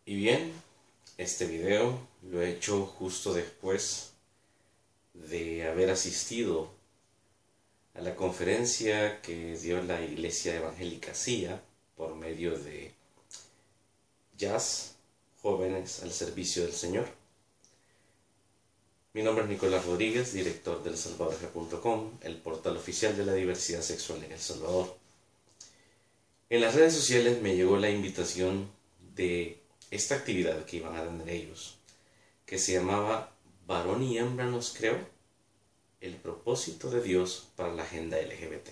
Y bien, este video lo he hecho justo después de haber asistido a la conferencia que dio la Iglesia Evangélica CIA por medio de Jazz, Jóvenes al Servicio del Señor. Mi nombre es Nicolás Rodríguez, director del salvadorg.com, el portal oficial de la diversidad sexual en El Salvador. En las redes sociales me llegó la invitación de esta actividad que iban a tener ellos, que se llamaba Varón y Hembra nos creó, el propósito de Dios para la agenda LGBT.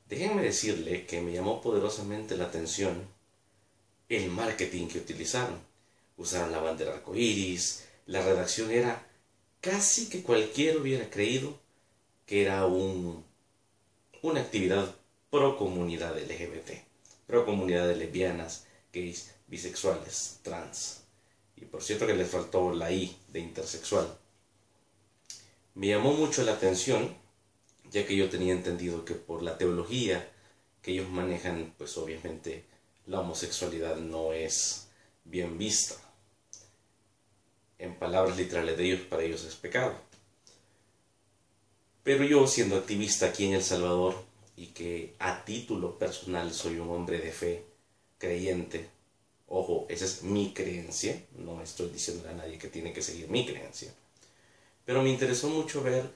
Déjenme decirle que me llamó poderosamente la atención el marketing que utilizaron. Usaron la bandera arcoíris, la redacción era casi que cualquiera hubiera creído que era una actividad pro comunidad LGBT, pro comunidad de lesbianas, gays, bisexuales, trans. Y por cierto que les faltó la I de intersexual. Me llamó mucho la atención, ya que yo tenía entendido que por la teología que ellos manejan, pues obviamente la homosexualidad no es bien vista. En palabras literales de ellos, para ellos es pecado. Pero yo, siendo activista aquí en El Salvador, y que a título personal soy un hombre de fe, creyente, ojo, esa es mi creencia, no estoy diciendo a nadie que tiene que seguir mi creencia, pero me interesó mucho ver,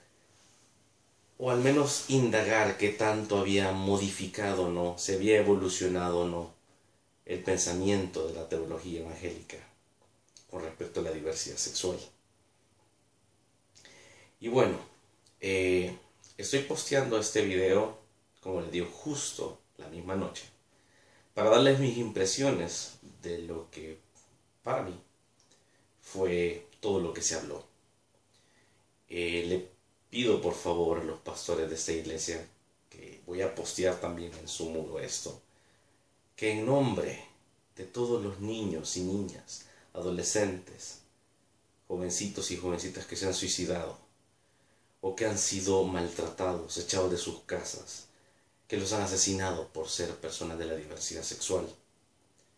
o al menos indagar qué tanto había modificado o no, se había evolucionado o no el pensamiento de la teología evangélica con respecto a la diversidad sexual. Y bueno, estoy posteando este video, como les digo, justo la misma noche, para darles mis impresiones de lo que para mí fue todo lo que se habló. Le pido por favor a los pastores de esta iglesia, que voy a postear también en su muro esto, que en nombre de todos los niños y niñas, adolescentes, jovencitos y jovencitas que se han suicidado o que han sido maltratados, echados de sus casas, que los han asesinado por ser personas de la diversidad sexual,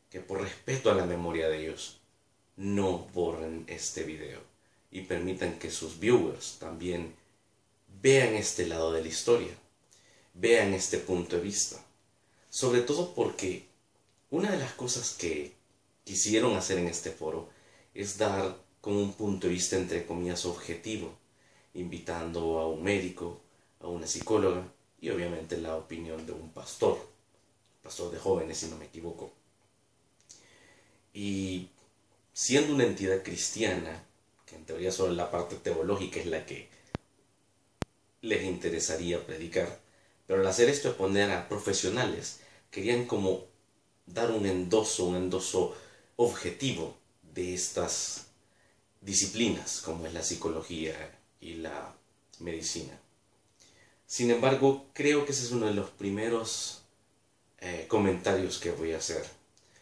que por respeto a la memoria de ellos no borren este video y permitan que sus viewers también vean este lado de la historia, vean este punto de vista, sobre todo porque una de las cosas que quisieron hacer en este foro es dar como un punto de vista entre comillas objetivo, invitando a un médico, a una psicóloga y obviamente la opinión de un pastor de jóvenes si no me equivoco. Y siendo una entidad cristiana, que en teoría solo la parte teológica es la que les interesaría predicar, pero al hacer esto de poner a profesionales, querían como dar un endoso objetivo de estas disciplinas, como es la psicología y la medicina. Sin embargo, creo que ese es uno de los primeros comentarios que voy a hacer.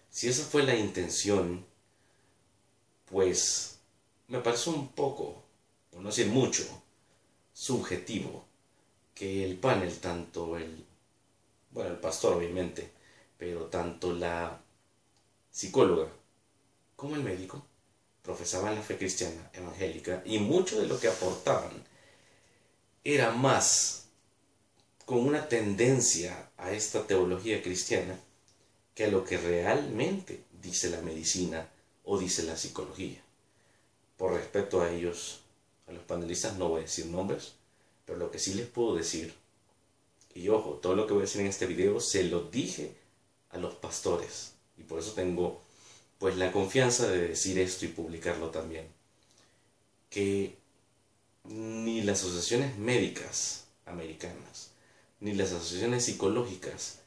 Si esa fue la intención, pues me parece un poco, por no decir mucho, subjetivo que el panel, tanto el pastor obviamente, pero tanto la psicóloga como el médico profesaban la fe cristiana evangélica, y mucho de lo que aportaban era más con una tendencia a esta teología cristiana que a lo que realmente dice la medicina o dice la psicología. Por respeto a ellos, a los panelistas, no voy a decir nombres, pero lo que sí les puedo decir, y ojo, todo lo que voy a decir en este video se lo dije a los pastores, y por eso tengo pues la confianza de decir esto y publicarlo también, que ni las asociaciones médicas americanas, ni las asociaciones psicológicas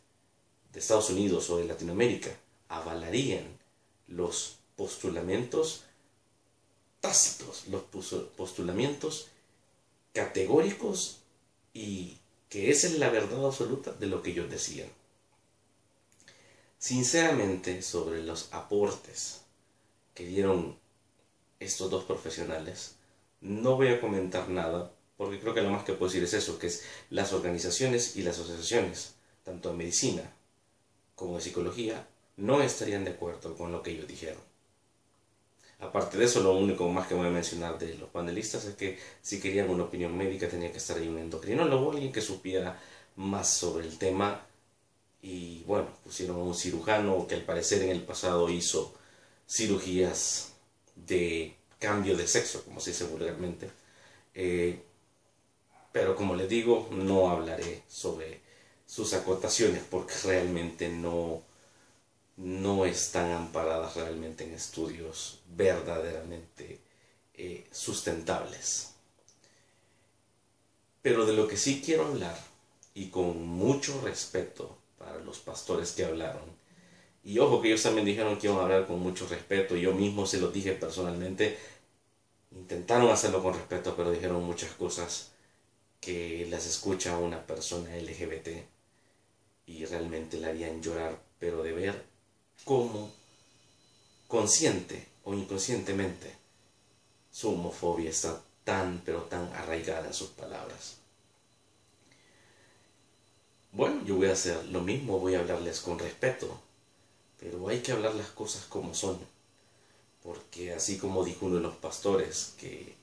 de Estados Unidos o de Latinoamérica avalarían los postulamientos tácitos, los postulamientos categóricos y que esa es la verdad absoluta de lo que ellos decían. Sinceramente, sobre los aportes que dieron estos dos profesionales, no voy a comentar nada, porque creo que lo más que puedo decir es eso, que es las organizaciones y las asociaciones, tanto de medicina como de psicología, no estarían de acuerdo con lo que ellos dijeron. Aparte de eso, lo único más que voy a mencionar de los panelistas es que si querían una opinión médica tenía que estar ahí un endocrinólogo, alguien que supiera más sobre el tema. Y bueno, pusieron a un cirujano que al parecer en el pasado hizo cirugías de cambio de sexo, como se dice vulgarmente. Eh, pero como les digo, no hablaré sobre sus acotaciones porque realmente no están amparadas realmente en estudios verdaderamente sustentables. Pero de lo que sí quiero hablar, y con mucho respeto para los pastores que hablaron, y ojo que ellos también dijeron que iban a hablar con mucho respeto, yo mismo se los dije personalmente, intentaron hacerlo con respeto, pero dijeron muchas cosas que las escucha una persona LGBT y realmente la harían llorar, pero de ver cómo consciente o inconscientemente su homofobia está tan pero tan arraigada en sus palabras. Bueno, yo voy a hacer lo mismo, voy a hablarles con respeto, pero hay que hablar las cosas como son, porque así como dijo uno de los pastores que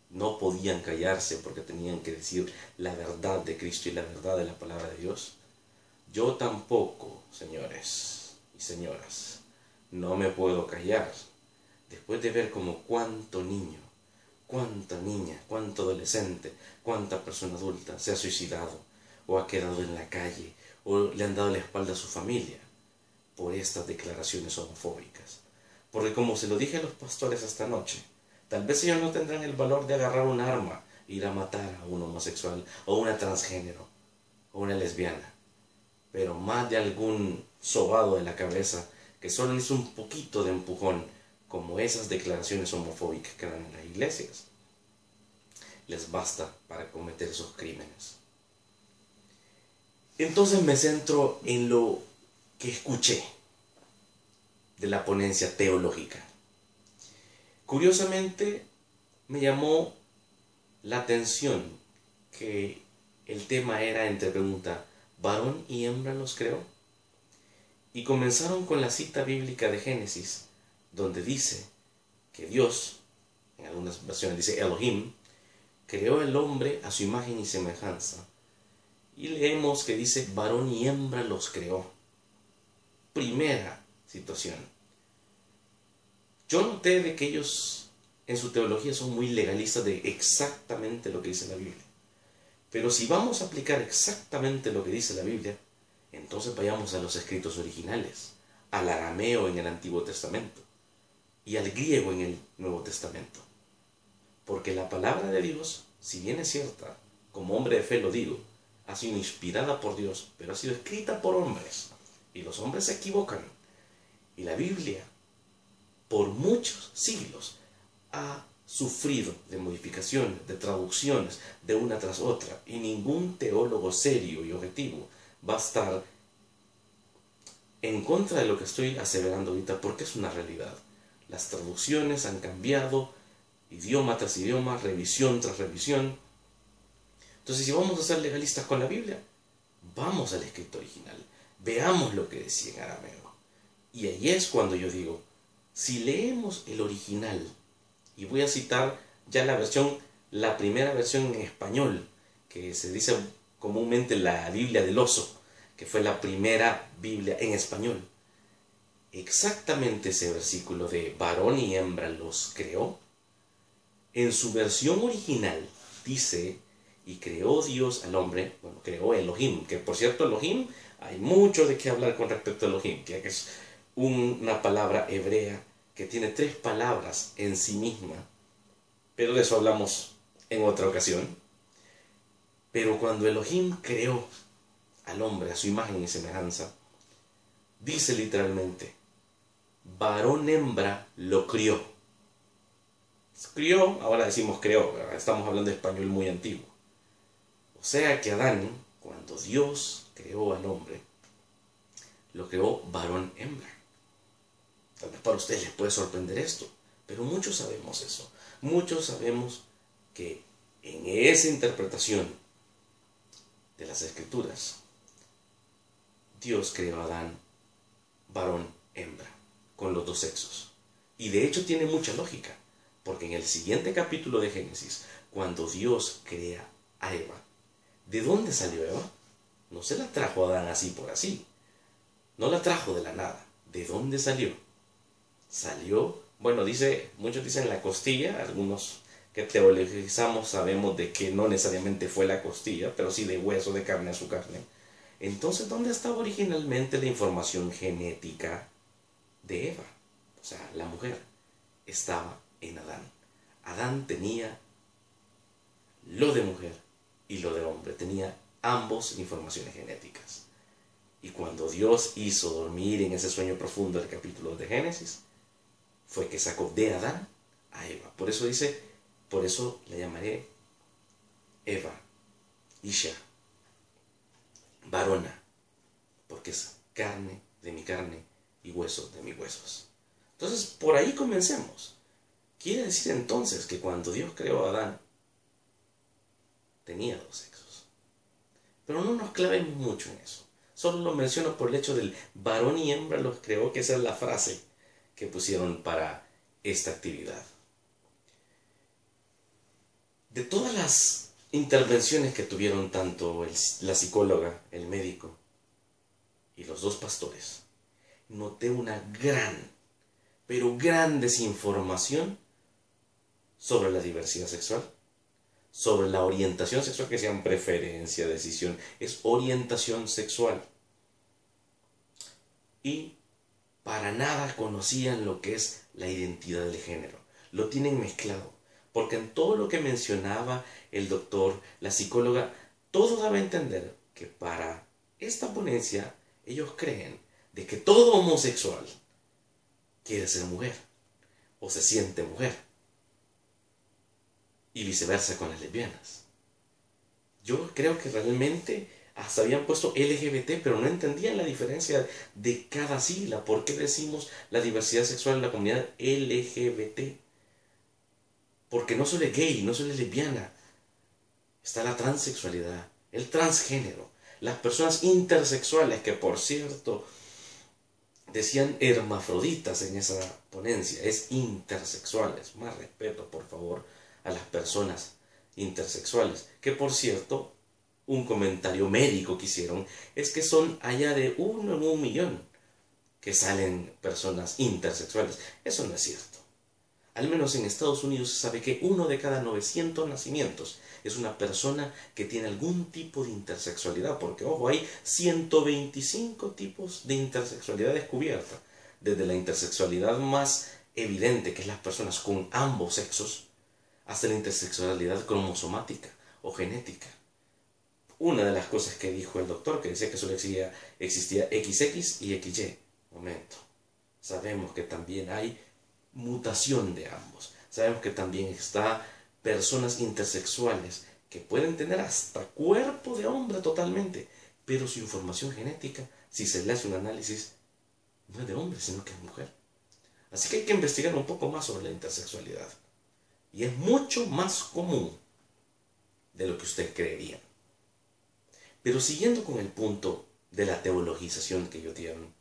no podían callarse porque tenían que decir la verdad de Cristo y la verdad de la palabra de Dios, yo tampoco, señores y señoras, no me puedo callar después de ver como cuánto niño, cuánta niña, cuánto adolescente, cuánta persona adulta se ha suicidado o ha quedado en la calle o le han dado la espalda a su familia por estas declaraciones homofóbicas. Porque como se lo dije a los pastores esta noche, tal vez ellos no tendrán el valor de agarrar un arma e ir a matar a un homosexual o una transgénero o una lesbiana, pero más de algún sobado de la cabeza que solo hizo un poquito de empujón, como esas declaraciones homofóbicas que dan en las iglesias, les basta para cometer esos crímenes. Entonces me centro en lo que escuché de la ponencia teológica. Curiosamente, me llamó la atención que el tema era entre pregunta, ¿varón y hembra los creó? Y comenzaron con la cita bíblica de Génesis, donde dice que Dios, en algunas versiones dice Elohim, creó el hombre a su imagen y semejanza. Y leemos que dice, varón y hembra los creó. Primera situación. Yo noté de que ellos en su teología son muy legalistas de exactamente lo que dice la Biblia. Pero si vamos a aplicar exactamente lo que dice la Biblia, entonces vayamos a los escritos originales, al arameo en el Antiguo Testamento y al griego en el Nuevo Testamento. Porque la palabra de Dios, si bien es cierta, como hombre de fe lo digo, ha sido inspirada por Dios, pero ha sido escrita por hombres. Y los hombres se equivocan. Y la Biblia, por muchos siglos, ha sufrido de modificaciones, de traducciones, de una tras otra. Y ningún teólogo serio y objetivo va a estar en contra de lo que estoy aseverando ahorita, porque es una realidad. Las traducciones han cambiado, idioma tras idioma, revisión tras revisión. Entonces, si vamos a ser legalistas con la Biblia, vamos al escrito original, veamos lo que decía en arameo. Y ahí es cuando yo digo, si leemos el original, y voy a citar ya la primera versión en español, que se dice comúnmente la Biblia del Oso, que fue la primera Biblia en español. Exactamente ese versículo de varón y hembra los creó, en su versión original dice, y creó Dios al hombre, bueno, creó Elohim, que por cierto Elohim, hay mucho de qué hablar con respecto a Elohim, que es una palabra hebrea que tiene 3 palabras en sí misma, pero de eso hablamos en otra ocasión. Pero cuando Elohim creó al hombre a su imagen y semejanza, dice literalmente, varón hembra lo crió. Crió, ahora decimos creó, estamos hablando de español muy antiguo. O sea que Adán, cuando Dios creó al hombre, lo creó varón hembra. Tal vez para ustedes les puede sorprender esto, pero muchos sabemos eso. Muchos sabemos que en esa interpretación de las Escrituras, Dios creó a Adán varón, hembra, con los dos sexos. Y de hecho tiene mucha lógica, porque en el siguiente capítulo de Génesis, cuando Dios crea a Eva, ¿de dónde salió Eva? No se la trajo a Adán así por así, no la trajo de la nada. ¿De dónde salió? Salió, bueno, muchos dicen la costilla, algunos que teologizamos sabemos de que no necesariamente fue la costilla, pero sí de hueso, de carne a su carne. Entonces, ¿dónde estaba originalmente la información genética de Eva? O sea, la mujer estaba en Adán. Adán tenía lo de mujer y lo de hombre, tenía ambos informaciones genéticas. Y cuando Dios hizo dormir en ese sueño profundo del capítulo de Génesis, fue que sacó de Adán a Eva. Por eso dice, por eso le llamaré Eva, Isha, varona, porque es carne de mi carne y hueso de mis huesos. Entonces, por ahí comencemos. Quiere decir entonces que cuando Dios creó a Adán, tenía dos sexos. Pero no nos clavemos mucho en eso. Solo lo menciono por el hecho del varón y hembra los creó, que esa es la frase que pusieron para esta actividad. De todas las intervenciones que tuvieron tanto la psicóloga, el médico y los dos pastores, noté una gran, pero gran desinformación sobre la diversidad sexual, sobre la orientación sexual, que sean preferencia, decisión, es orientación sexual. Y para nada conocían lo que es la identidad del género. Lo tienen mezclado. Porque en todo lo que mencionaba el doctor, la psicóloga, todo daba a entender que para esta ponencia ellos creen de que todo homosexual quiere ser mujer o se siente mujer. Y viceversa con las lesbianas. Yo creo que realmente hasta habían puesto LGBT, pero no entendían la diferencia de cada sigla. ¿Por qué decimos la diversidad sexual en la comunidad LGBT? Porque no solo es gay, no solo es lesbiana. Está la transexualidad, el transgénero, las personas intersexuales, que por cierto decían hermafroditas en esa ponencia, es intersexuales. Más respeto, por favor, a las personas intersexuales, que por cierto, un comentario médico que hicieron es que son allá de 1 en 1.000.000 que salen personas intersexuales. Eso no es cierto. Al menos en Estados Unidos se sabe que 1 de cada 900 nacimientos es una persona que tiene algún tipo de intersexualidad, porque ojo, hay 125 tipos de intersexualidad descubierta, desde la intersexualidad más evidente, que es las personas con ambos sexos, hasta la intersexualidad cromosomática o genética. Una de las cosas que dijo el doctor, que decía que solo existía XX y XY. Momento. Sabemos que también hay mutación de ambos. Sabemos que también está personas intersexuales que pueden tener hasta cuerpo de hombre totalmente, pero su información genética, si se le hace un análisis, no es de hombre, sino que es mujer. Así que hay que investigar un poco más sobre la intersexualidad. Y es mucho más común de lo que usted creería. Pero siguiendo con el punto de la teologización que ellos dieron,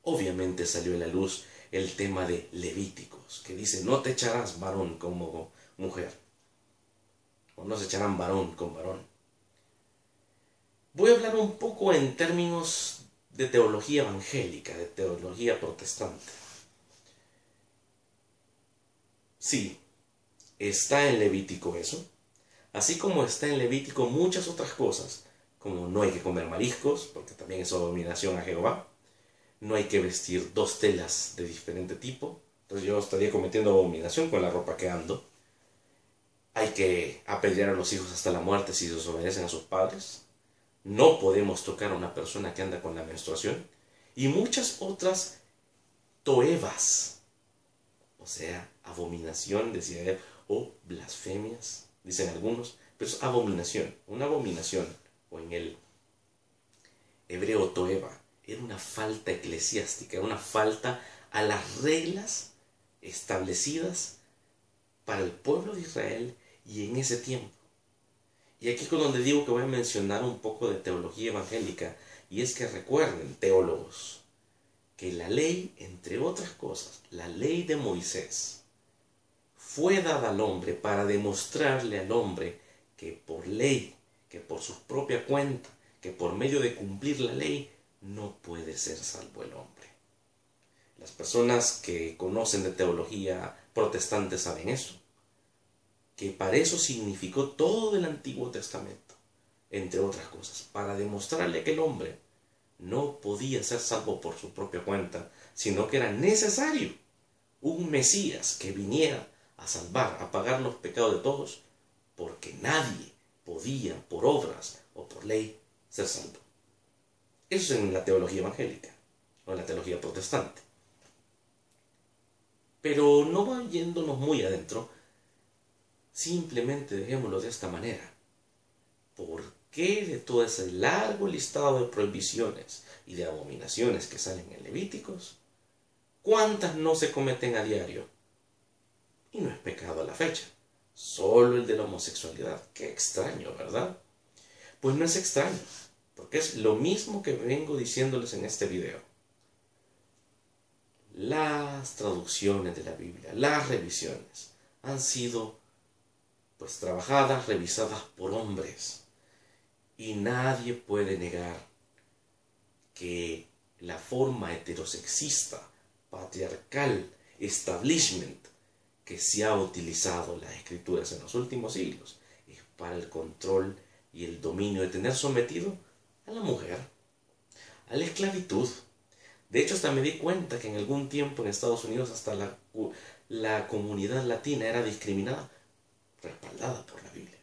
obviamente salió a la luz el tema de Levíticos, que dice, no te echarás varón como mujer, o no se echarán varón con varón. Voy a hablar un poco en términos de teología evangélica, de teología protestante. Sí, está en Levítico eso, así como está en Levítico muchas otras cosas, como no hay que comer mariscos, porque también es abominación a Jehová, no hay que vestir 2 telas de diferente tipo, entonces yo estaría cometiendo abominación con la ropa que ando. Hay que apedrear a los hijos hasta la muerte si desobedecen a sus padres. No podemos tocar a una persona que anda con la menstruación. Y muchas otras toevas, o sea, abominación, decía él, o blasfemias, dicen algunos, pero es abominación, una abominación, o en el hebreo toeva, era una falta eclesiástica, era una falta a las reglas establecidas para el pueblo de Israel y en ese tiempo. Y aquí es donde digo que voy a mencionar un poco de teología evangélica, y es que recuerden, teólogos, que la ley, entre otras cosas, la ley de Moisés, fue dada al hombre para demostrarle al hombre que por ley, que por su propia cuenta, que por medio de cumplir la ley, no puede ser salvo el hombre. Las personas que conocen de teología protestante saben eso, que para eso significó todo el Antiguo Testamento, entre otras cosas, para demostrarle que el hombre no podía ser salvo por su propia cuenta, sino que era necesario un Mesías que viniera a salvar, a pagar los pecados de todos, porque nadie podía por obras o por ley ser salvo. Eso es en la teología evangélica o en la teología protestante. Pero no va yéndonos muy adentro, simplemente dejémoslo de esta manera. ¿Por qué de todo ese largo listado de prohibiciones y de abominaciones que salen en Levíticos, cuántas no se cometen a diario? Y no es pecado a la fecha, solo el de la homosexualidad. Qué extraño, ¿verdad? Pues no es extraño, porque es lo mismo que vengo diciéndoles en este video. Las traducciones de la Biblia, las revisiones, han sido pues trabajadas, revisadas por hombres. Y nadie puede negar que la forma heterosexista, patriarcal, establishment que se ha utilizado en las escrituras en los últimos siglos es para el control y el dominio de tener sometido a la mujer, a la esclavitud. De hecho, hasta me di cuenta que en algún tiempo en Estados Unidos hasta la comunidad latina era discriminada, respaldada por la Biblia.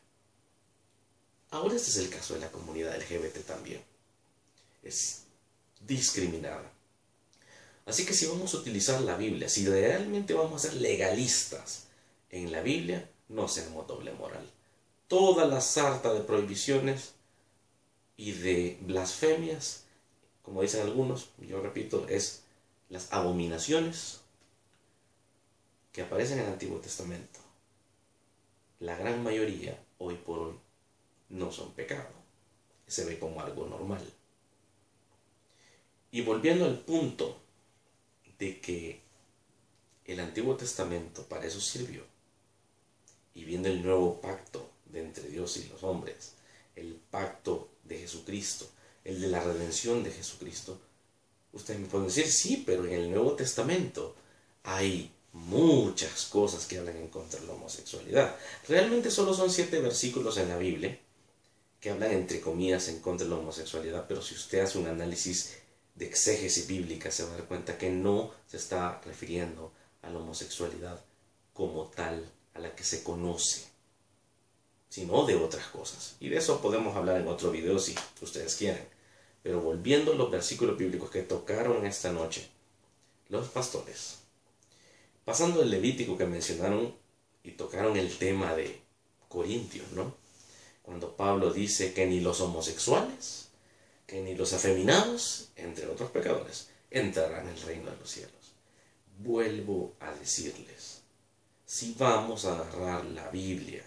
Ahora este es el caso de la comunidad LGBT también. Es discriminada. Así que si vamos a utilizar la Biblia, si realmente vamos a ser legalistas en la Biblia, no seamos doble moral. Toda la sarta de prohibiciones y de blasfemias, como dicen algunos, yo repito, es las abominaciones que aparecen en el Antiguo Testamento. La gran mayoría, hoy por hoy, no son pecado. Se ve como algo normal. Y volviendo al punto de que el Antiguo Testamento para eso sirvió, y viendo el nuevo pacto de entre Dios y los hombres, el pacto de Jesucristo, el de la redención de Jesucristo, ustedes me pueden decir, sí, pero en el Nuevo Testamento hay muchas cosas que hablan en contra de la homosexualidad. Realmente solo son 7 versículos en la Biblia que hablan entre comillas en contra de la homosexualidad, pero si usted hace un análisis de exégesis bíblica se va a dar cuenta que no se está refiriendo a la homosexualidad como tal, a la que se conoce, sino de otras cosas. Y de eso podemos hablar en otro video si ustedes quieren. Pero volviendo a los versículos bíblicos que tocaron esta noche, los pastores, pasando el Levítico que mencionaron y tocaron el tema de Corintios, ¿no? Cuando Pablo dice que ni los homosexuales, que ni los afeminados, entre otros pecadores, entrarán en el reino de los cielos. Vuelvo a decirles, si vamos a agarrar la Biblia,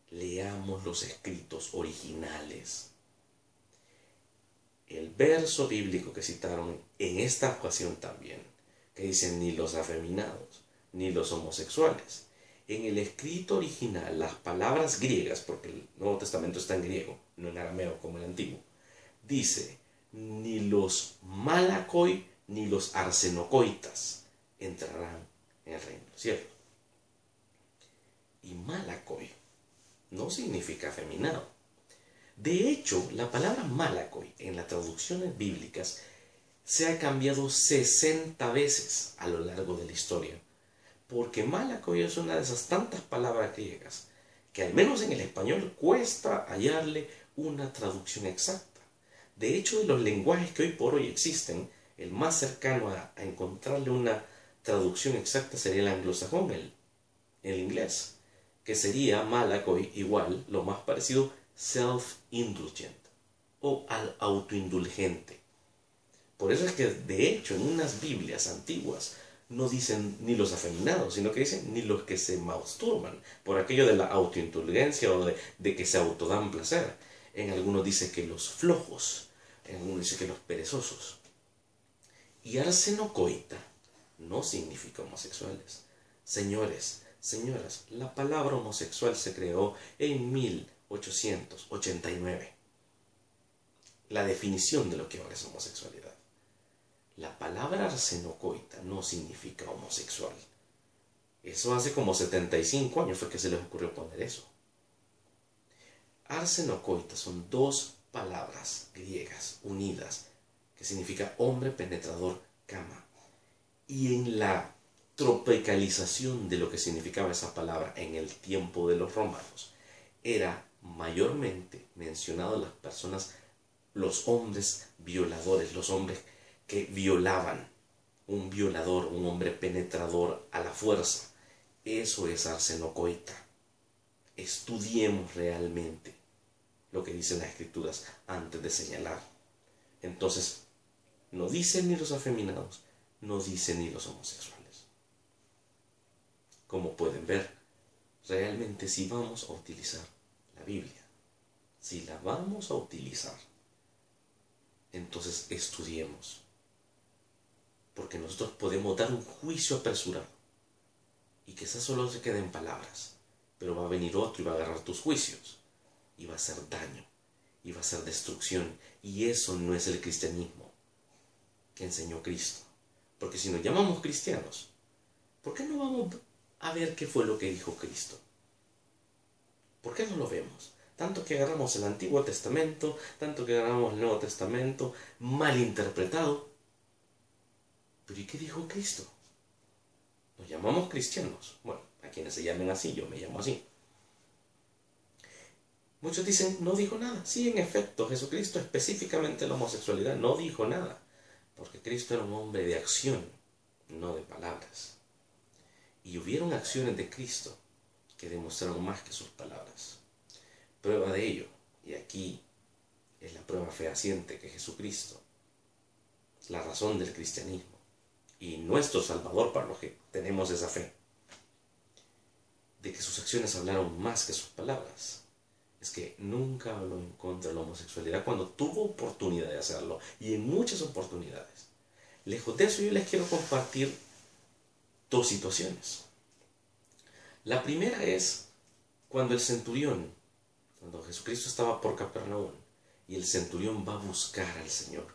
leamos los escritos originales. El verso bíblico que citaron en esta ocasión también, que dice ni los afeminados, ni los homosexuales. En el escrito original, las palabras griegas, porque el Nuevo Testamento está en griego, no en arameo como el Antiguo, dice, ni los malakoi, ni los arsenocoitas entrarán en el reino de los cielos. Y malakoi no significa afeminado. De hecho, la palabra malakoi en las traducciones bíblicas se ha cambiado 60 veces a lo largo de la historia. Porque malakoi es una de esas tantas palabras griegas que al menos en el español cuesta hallarle una traducción exacta. De hecho, de los lenguajes que hoy por hoy existen, el más cercano a encontrarle una traducción exacta sería el anglosajón, el inglés, que sería malakoi igual, lo más parecido, self-indulgent o al autoindulgente. Por eso es que, de hecho, en unas Biblias antiguas no dicen ni los afeminados, sino que dicen ni los que se masturban, por aquello de la autoindulgencia o de que se autodan placer. En algunos dice que los flojos, en algunos dice que los perezosos. Y arsenocoita no significa homosexuales. Señores, señoras, la palabra homosexual se creó en 1889. La definición de lo que ahora es homosexualidad. La palabra arsenocoita no significa homosexual. Eso hace como 75 años fue que se les ocurrió poner eso. Arsenocoita son dos palabras griegas unidas que significa hombre penetrador, cama. Y en la tropicalización de lo que significaba esa palabra en el tiempo de los romanos, era mayormente mencionado las personas, los hombres violadores, los hombres que violaban. Un violador, un hombre penetrador a la fuerza. Eso es arsenocoita. Estudiemos realmente lo que dicen las escrituras antes de señalar. Entonces, no dicen ni los afeminados, no dicen ni los homosexuales. Como pueden ver, realmente si vamos a utilizar la Biblia, si la vamos a utilizar, entonces estudiemos. Porque nosotros podemos dar un juicio apresurado y quizás solo se quede en palabras, pero va a venir otro y va a agarrar tus juicios y va a hacer daño y va a hacer destrucción, y eso no es el cristianismo que enseñó Cristo. Porque si nos llamamos cristianos, ¿por qué no vamos a ver qué fue lo que dijo Cristo? ¿Por qué no lo vemos? Tanto que agarramos el Antiguo Testamento, tanto que agarramos el Nuevo Testamento, mal interpretado. ¿Pero y qué dijo Cristo? Nos llamamos cristianos. Bueno, a quienes se llamen así, yo me llamo así. Muchos dicen, no dijo nada. Sí, en efecto, Jesucristo específicamente la homosexualidad no dijo nada. Porque Cristo era un hombre de acción, no de palabras. Y hubieron acciones de Cristo que demostraron más que sus palabras. Prueba de ello, y aquí es la prueba fehaciente que Jesucristo es la razón del cristianismo y nuestro Salvador para los que tenemos esa fe, de que sus acciones hablaron más que sus palabras. Es que nunca habló en contra de la homosexualidad cuando tuvo oportunidad de hacerlo, y en muchas oportunidades. Lejos de eso, yo les quiero compartir dos situaciones. La primera es cuando el centurión, cuando Jesucristo estaba por Capernaum, y el centurión va a buscar al Señor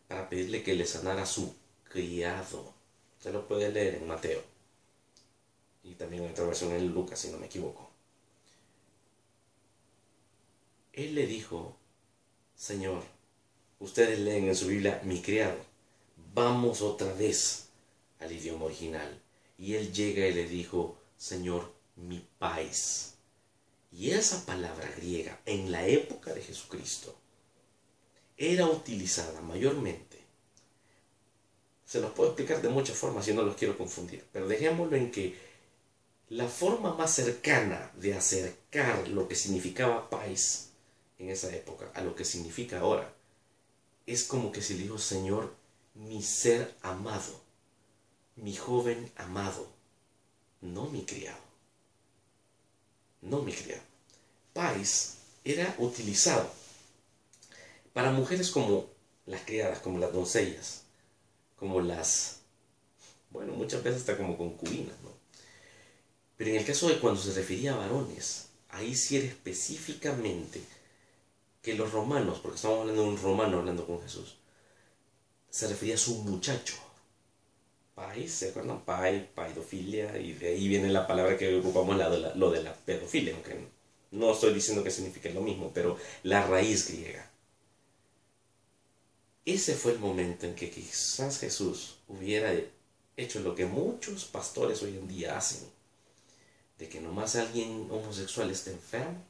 para pedirle que le sanara a su criado. Usted lo puede leer en Mateo, y también en otra versión en Lucas, si no me equivoco. Él le dijo, Señor, ustedes leen en su Biblia, mi criado. Vamos otra vez al idioma original. Y él llega y le dijo, Señor, mi pais. Y esa palabra griega, en la época de Jesucristo, era utilizada mayormente. Se los puedo explicar de muchas formas y no los quiero confundir. Pero dejémoslo en que la forma más cercana de acercar lo que significaba pais en esa época a lo que significa ahora, es como que se le dijo, Señor, mi ser amado, mi joven amado, no mi criado, no mi criado. Pais era utilizado para mujeres como las criadas, como las doncellas, como las, bueno, muchas veces hasta como concubinas, ¿no? Pero en el caso de cuando se refería a varones, ahí sí era específicamente que los romanos, porque estamos hablando de un romano hablando con Jesús, se refería a su muchacho. Pais, ¿se acuerdan? Paidofilia, y de ahí viene la palabra que ocupamos, lo de la pedofilia, aunque no estoy diciendo que signifique lo mismo, pero la raíz griega. Ese fue el momento en que quizás Jesús hubiera hecho lo que muchos pastores hoy en día hacen, de que nomás alguien homosexual esté enfermo,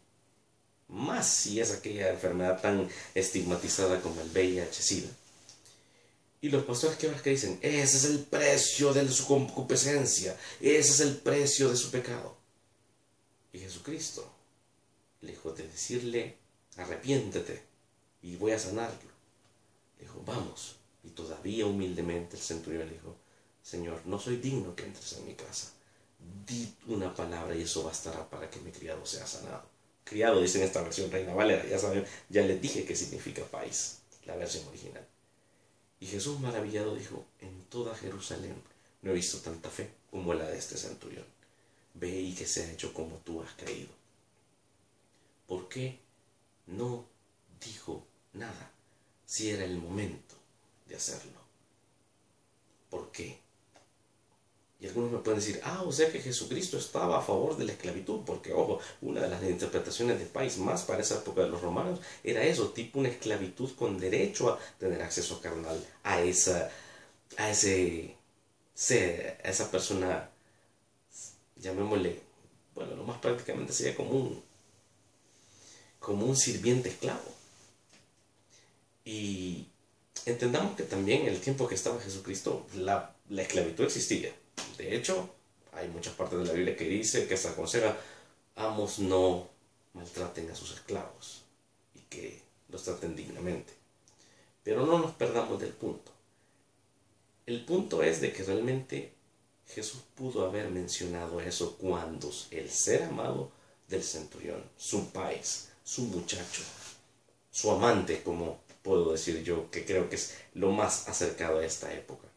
más si es aquella enfermedad tan estigmatizada como el VIH-Sida. Y los pastores que dicen, ese es el precio de su concupiscencia, ese es el precio de su pecado. Y Jesucristo, lejos de decirle, arrepiéntete y voy a sanarlo, le dijo, vamos. Y todavía humildemente el centurión le dijo, Señor, no soy digno que entres en mi casa. Di una palabra y eso bastará para que mi criado sea sanado. Criado, dice en esta versión Reina Valera, ya saben, ya les dije qué significa pais, la versión original. Y Jesús maravillado dijo, en toda Jerusalén no he visto tanta fe como la de este centurión. Ve y que se ha hecho como tú has creído. ¿Por qué no dijo nada si era el momento de hacerlo? ¿Por qué? Y algunos me pueden decir, o sea que Jesucristo estaba a favor de la esclavitud, porque, ojo, una de las interpretaciones de Pais más para esa época de los romanos era eso, tipo una esclavitud con derecho a tener acceso carnal a esa persona, llamémosle, bueno, lo más prácticamente sería como un sirviente esclavo. Y entendamos que también en el tiempo que estaba Jesucristo, la esclavitud existía. De hecho, hay muchas partes de la Biblia que dice, que se aconseja, amos no maltraten a sus esclavos y que los traten dignamente. Pero no nos perdamos del punto. El punto es de que realmente Jesús pudo haber mencionado eso cuando el ser amado del centurión, su país, su muchacho, su amante, como puedo decir yo, que creo que es lo más acercado a esta época,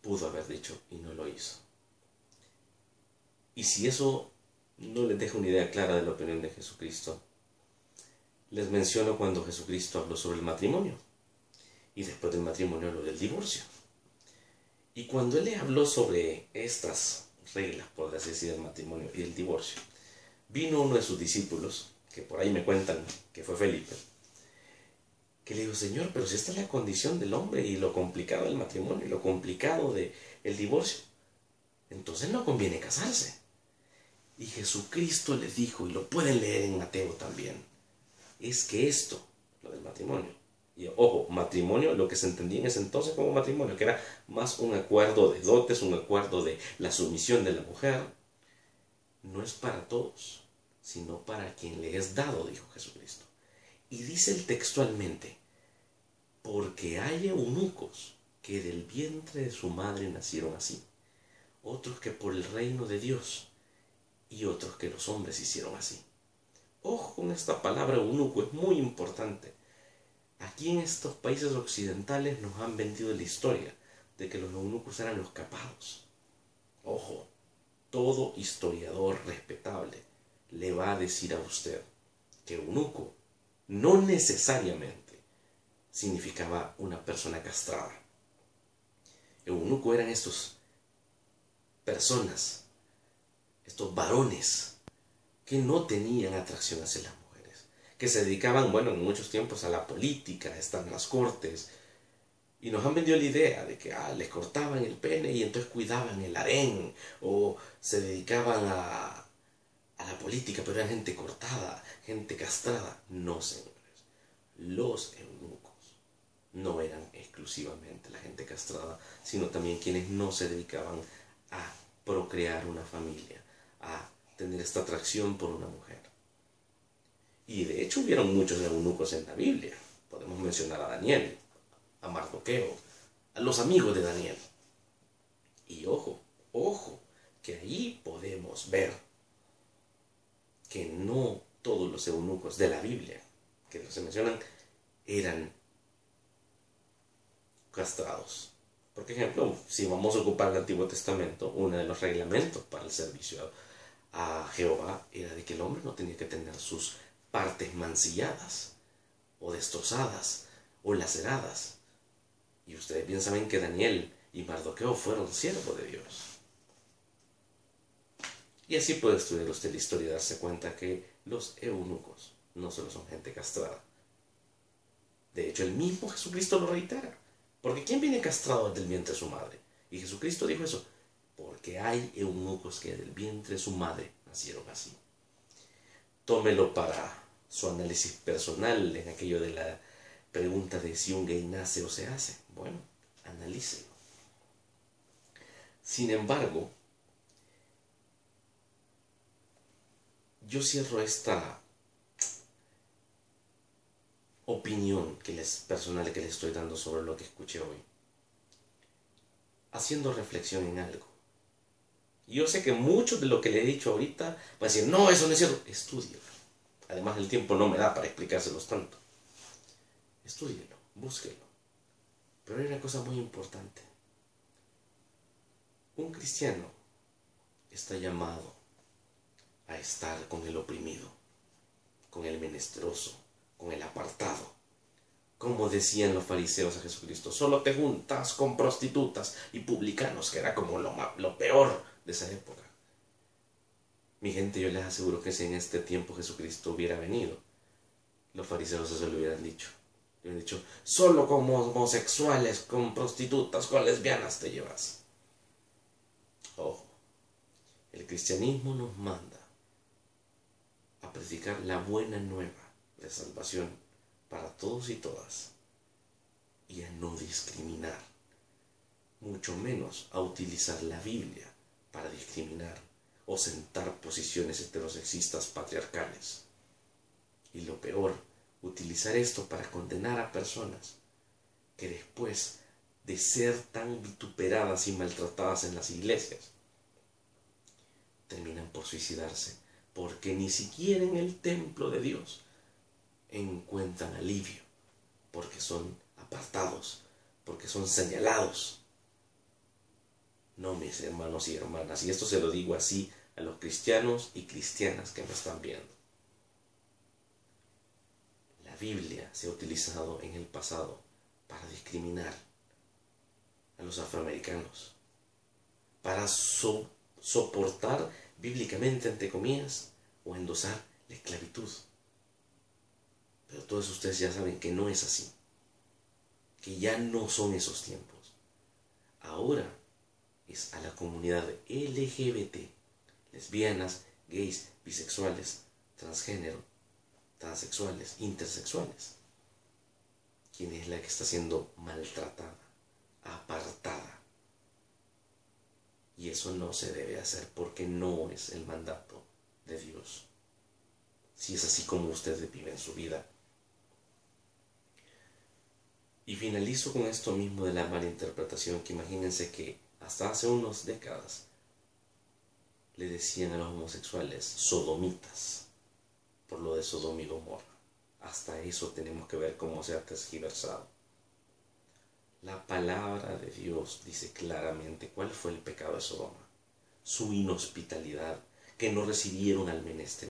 pudo haber dicho y no lo hizo. Y si eso no les deja una idea clara de la opinión de Jesucristo, les menciono cuando Jesucristo habló sobre el matrimonio y después del matrimonio habló del divorcio. Y cuando él le habló sobre estas reglas, por así decir, del matrimonio y del divorcio, vino uno de sus discípulos, que por ahí me cuentan que fue Felipe, que le dijo, Señor, pero si esta es la condición del hombre y lo complicado del matrimonio y lo complicado del divorcio, entonces no conviene casarse. Y Jesucristo les dijo, y lo pueden leer en Mateo también, es que esto, lo del matrimonio, y ojo, matrimonio, lo que se entendía en ese entonces como matrimonio, que era más un acuerdo de dotes, un acuerdo de la sumisión de la mujer, no es para todos, sino para quien le es dado, dijo Jesucristo. Y dice textualmente, porque hay eunucos que del vientre de su madre nacieron así, otros que por el reino de Dios, y otros que los hombres hicieron así. Ojo con esta palabra eunuco, es muy importante. Aquí en estos países occidentales nos han vendido la historia de que los eunucos eran los capados. Ojo, todo historiador respetable le va a decir a usted que eunuco no necesariamente significaba una persona castrada. Eunuco eran estos personas, estos varones que no tenían atracción hacia las mujeres, que se dedicaban, bueno, en muchos tiempos a la política, a estar en las cortes, y nos han vendido la idea de que les cortaban el pene y entonces cuidaban el harén, o se dedicaban a la política, pero eran gente cortada, gente castrada. No, señores, los eunucos no eran exclusivamente la gente castrada, sino también quienes no se dedicaban a procrear una familia, a tener esta atracción por una mujer. Y de hecho hubieron muchos eunucos en la Biblia. Podemos mencionar a Daniel, a Mardoqueo, a los amigos de Daniel. Y ojo, que ahí podemos ver que no todos los eunucos de la Biblia que se mencionan eran castrados. Por ejemplo, si vamos a ocupar el Antiguo Testamento, uno de los reglamentos para el servicio a Jehová era de que el hombre no tenía que tener sus partes mancilladas o destrozadas o laceradas. Y ustedes bien saben que Daniel y Mardoqueo fueron siervos de Dios. Y así puede estudiar usted la historia y darse cuenta que los eunucos no solo son gente castrada. De hecho, el mismo Jesucristo lo reitera. Porque ¿quién viene castrado desde el vientre de su madre? Y Jesucristo dijo eso. Porque hay eunucos que del vientre de su madre nacieron así. Tómelo para su análisis personal en aquello de la pregunta de si un gay nace o se hace. Bueno, analícelo. Sin embargo, yo cierro esta opinión personal que les estoy dando sobre lo que escuché hoy, haciendo reflexión en algo. Yo sé que mucho de lo que le he dicho ahorita va a decir, no, eso no es cierto. Estúdielo. Además, el tiempo no me da para explicárselos tanto. Estúdielo. búsquelo. Pero hay una cosa muy importante. Un cristiano está llamado a estar con el oprimido, con el menesteroso, con el apartado. Como decían los fariseos a Jesucristo, solo te juntas con prostitutas y publicanos, que era como lo peor de esa época. Mi gente, yo les aseguro que si en este tiempo Jesucristo hubiera venido, los fariseos se lo hubieran dicho. Le hubieran dicho, solo con homosexuales, con prostitutas, con lesbianas te llevas. Ojo, el cristianismo nos manda a predicar la buena nueva de salvación para todos y todas, y a no discriminar, mucho menos a utilizar la Biblia para discriminar o sentar posiciones heterosexistas patriarcales. Y lo peor, utilizar esto para condenar a personas que después de ser tan vituperadas y maltratadas en las iglesias, terminan por suicidarse, porque ni siquiera en el templo de Dios encuentran alivio, porque son apartados, porque son señalados. No, mis hermanos y hermanas, y esto se lo digo así a los cristianos y cristianas que me están viendo. La Biblia se ha utilizado en el pasado para discriminar a los afroamericanos, para soportar bíblicamente, entre comillas, o endosar la esclavitud. Pero todos ustedes ya saben que no es así, que ya no son esos tiempos. Ahora es a la comunidad LGBT, lesbianas, gays, bisexuales, transgénero, transexuales, intersexuales, quien es la que está siendo maltratada, apartada. Y eso no se debe hacer porque no es el mandato de Dios. Si es así como ustedes viven su vida. Y finalizo con esto mismo de la malinterpretación, que imagínense que hasta hace unas décadas le decían a los homosexuales sodomitas por lo de Sodoma y Gomorra. Hasta eso tenemos que ver cómo se ha tergiversado. La palabra de Dios dice claramente cuál fue el pecado de Sodoma: su inhospitalidad, que no recibieron al menester.